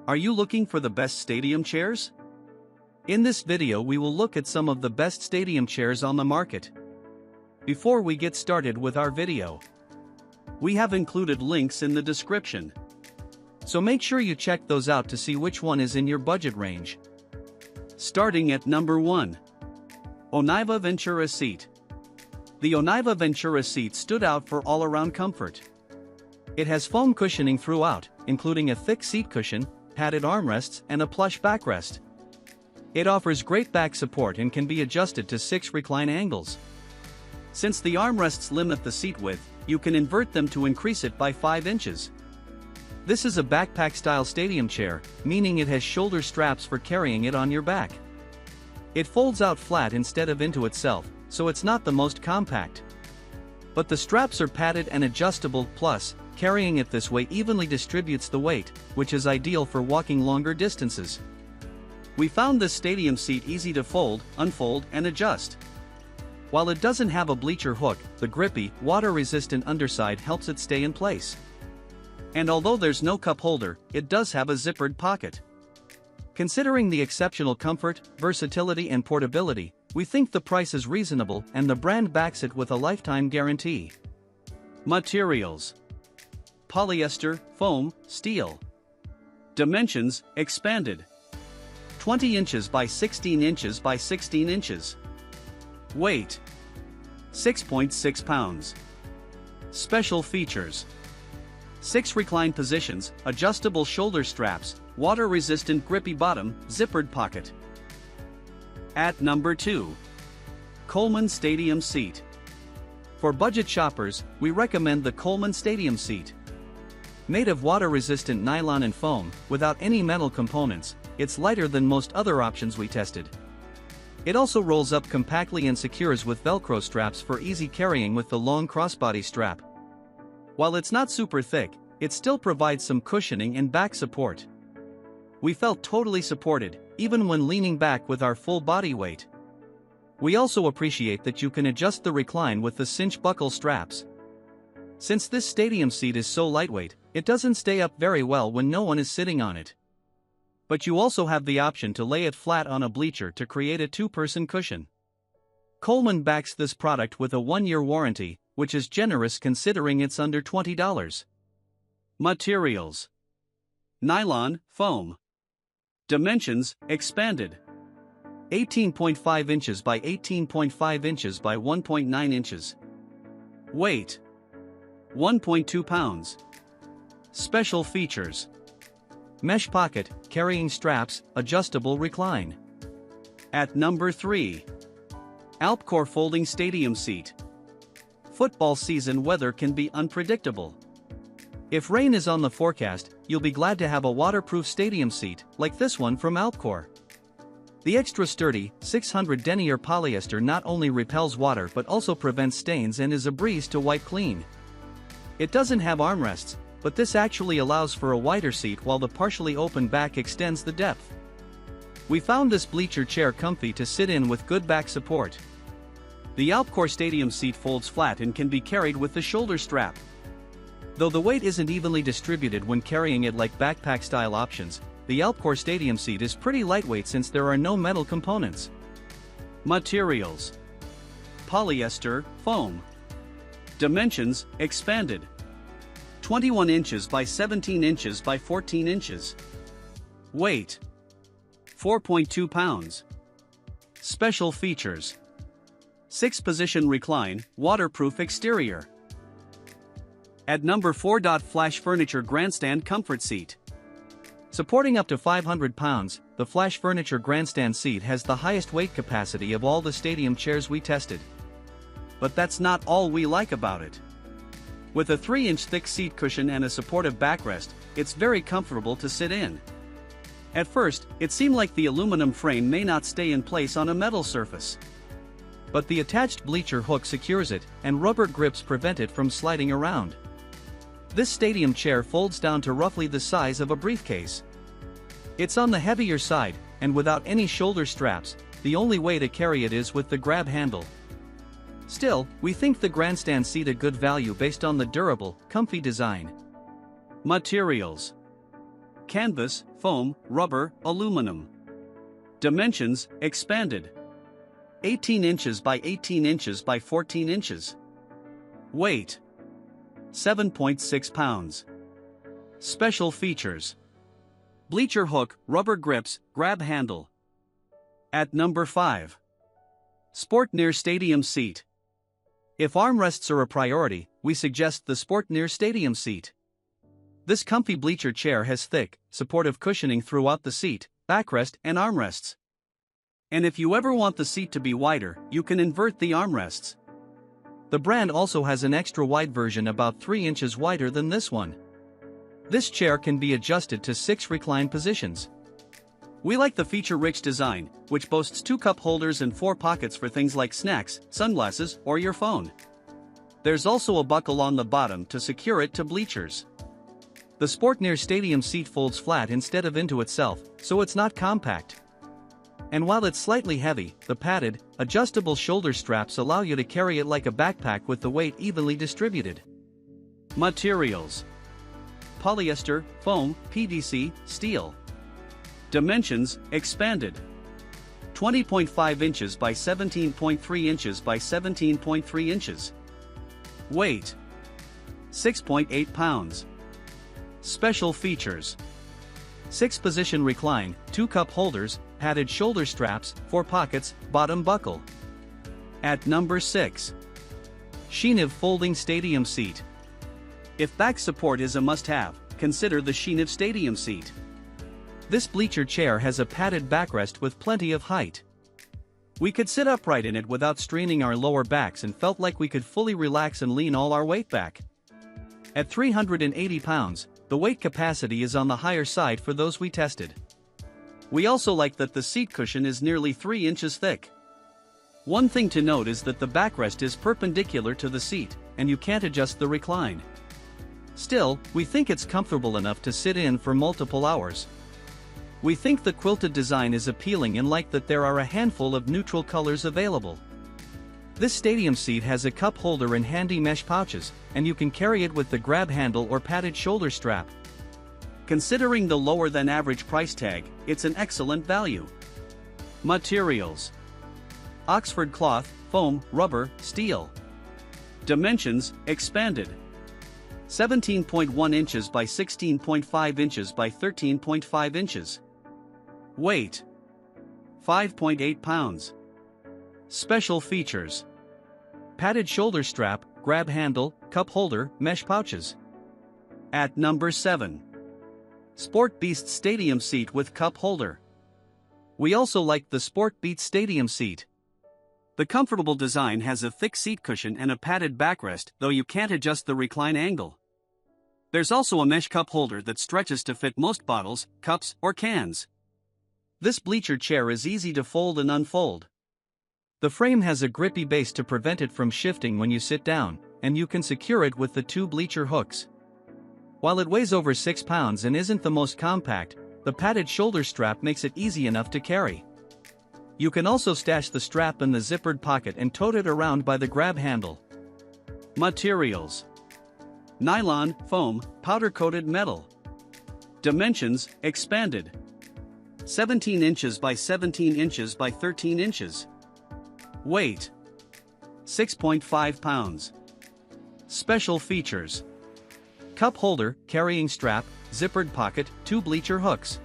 Are you looking for the best stadium chairs? In this video we will look at some of the best stadium chairs on the market. Before we get started with our video, we have included links in the description. So make sure you check those out to see which one is in your budget range. Starting at number 1. Oniva Ventura Seat. The Oniva Ventura seat stood out for all-around comfort. It has foam cushioning throughout, including a thick seat cushion, padded armrests and a plush backrest. It offers great back support and can be adjusted to 6 recline angles. Since the armrests limit the seat width, you can invert them to increase it by 5 inches. This is a backpack-style stadium chair, meaning it has shoulder straps for carrying it on your back. It folds out flat instead of into itself, so it's not the most compact. But the straps are padded and adjustable, plus, carrying it this way evenly distributes the weight, which is ideal for walking longer distances. We found this stadium seat easy to fold, unfold, and adjust. While it doesn't have a bleacher hook, the grippy, water-resistant underside helps it stay in place. And although there's no cup holder, it does have a zippered pocket. Considering the exceptional comfort, versatility and portability, we think the price is reasonable and the brand backs it with a lifetime guarantee. Materials: polyester, foam, steel. Dimensions: expanded. 20 inches by 16 inches by 16 inches. Weight: 6.6 pounds. Special features: 6 recline positions, adjustable shoulder straps, water-resistant grippy bottom, zippered pocket. At number 2. Coleman Stadium Seat. For budget shoppers, we recommend the Coleman Stadium Seat. Made of water-resistant nylon and foam, without any metal components, it's lighter than most other options we tested. It also rolls up compactly and secures with Velcro straps for easy carrying with the long crossbody strap. While it's not super thick, it still provides some cushioning and back support. We felt totally supported, even when leaning back with our full body weight. We also appreciate that you can adjust the recline with the cinch buckle straps. Since this stadium seat is so lightweight, it doesn't stay up very well when no one is sitting on it. But you also have the option to lay it flat on a bleacher to create a 2-person cushion. Coleman backs this product with a 1-year warranty, which is generous considering it's under $20. Materials: nylon, foam. Dimensions: expanded. 18.5 inches by 18.5 inches by 1.9 inches. Weight: 1.2 pounds. Special features: mesh pocket, carrying straps, adjustable recline. At number 3. Alpcour Folding Stadium Seat. Football season weather can be unpredictable. If rain is on the forecast, you'll be glad to have a waterproof stadium seat, like this one from Alpcour. The extra sturdy, 600 denier polyester not only repels water but also prevents stains and is a breeze to wipe clean. It doesn't have armrests, but this actually allows for a wider seat while the partially open back extends the depth. We found this bleacher chair comfy to sit in with good back support. The Alpcour Stadium seat folds flat and can be carried with the shoulder strap. Though the weight isn't evenly distributed when carrying it like backpack-style options, the Alpcour Stadium seat is pretty lightweight since there are no metal components. Materials: polyester, foam. Dimensions: expanded. 21 inches by 17 inches by 14 inches. Weight: 4.2 pounds. Special features: 6-position recline, waterproof exterior. At number 4. Flash Furniture Grandstand Comfort Seat. Supporting up to 500 pounds, the Flash Furniture Grandstand seat has the highest weight capacity of all the stadium chairs we tested. But that's not all we like about it. With a 3-inch thick seat cushion and a supportive backrest, it's very comfortable to sit in. At first, it seemed like the aluminum frame may not stay in place on a metal surface. But the attached bleacher hook secures it, and rubber grips prevent it from sliding around. This stadium chair folds down to roughly the size of a briefcase. It's on the heavier side, and without any shoulder straps, the only way to carry it is with the grab handle. Still, we think the Grandstand seat a good value based on the durable, comfy design. Materials: canvas, foam, rubber, aluminum. Dimensions, expanded. 18 inches by 18 inches by 14 inches. Weight, 7.6 pounds. Special features. Bleacher hook, rubber grips, grab handle. At number 5. Sportneer Stadium Seat. If armrests are a priority, we suggest the Sportneer Stadium Seat. This comfy bleacher chair has thick, supportive cushioning throughout the seat, backrest and armrests. And if you ever want the seat to be wider, you can invert the armrests. The brand also has an extra wide version about 3 inches wider than this one. This chair can be adjusted to 6 recline positions. We like the feature-rich design, which boasts 2 cup holders and 4 pockets for things like snacks, sunglasses, or your phone. There's also a buckle on the bottom to secure it to bleachers. The Sportneer Stadium seat folds flat instead of into itself, so it's not compact. And while it's slightly heavy, the padded, adjustable shoulder straps allow you to carry it like a backpack with the weight evenly distributed. Materials: polyester, foam, PVC, steel. Dimensions, expanded. 20.5 inches by 17.3 inches by 17.3 inches. Weight, 6.8 pounds. Special features: 6-position recline, 2 cup holders, padded shoulder straps, 4 pockets, bottom buckle. At number 6. Sheenive Folding Stadium Seat. If back support is a must-have, consider the Sheenive Stadium Seat. This bleacher chair has a padded backrest with plenty of height. We could sit upright in it without straining our lower backs and felt like we could fully relax and lean all our weight back. At 380 pounds, the weight capacity is on the higher side for those we tested. We also like that the seat cushion is nearly 3 inches thick. One thing to note is that the backrest is perpendicular to the seat, and you can't adjust the recline. Still, we think it's comfortable enough to sit in for multiple hours. We think the quilted design is appealing and like that there are a handful of neutral colors available. This stadium seat has a cup holder and handy mesh pouches, and you can carry it with the grab handle or padded shoulder strap. Considering the lower than average price tag, it's an excellent value. Materials: Oxford cloth, foam, rubber, steel. Dimensions, expanded. 17.1 inches by 16.5 inches by 13.5 inches. Weight, 5.8 pounds. Special features: padded shoulder strap, grab handle, cup holder, mesh pouches. At number 7. Sport Beast Stadium Seat with cup holder. We also like the Sport Beast Stadium Seat. The comfortable design has a thick seat cushion and a padded backrest, though you can't adjust the recline angle. There's also a mesh cup holder that stretches to fit most bottles, cups, or cans. This bleacher chair is easy to fold and unfold. The frame has a grippy base to prevent it from shifting when you sit down, and you can secure it with the 2 bleacher hooks. While it weighs over 6 pounds and isn't the most compact, the padded shoulder strap makes it easy enough to carry. You can also stash the strap in the zippered pocket and tote it around by the grab handle. Materials: nylon, foam, powder-coated metal. Dimensions, expanded. 17 inches by 17 inches by 13 inches. Weight, 6.5 pounds. Special features: cup holder, carrying strap, zippered pocket, 2 bleacher hooks.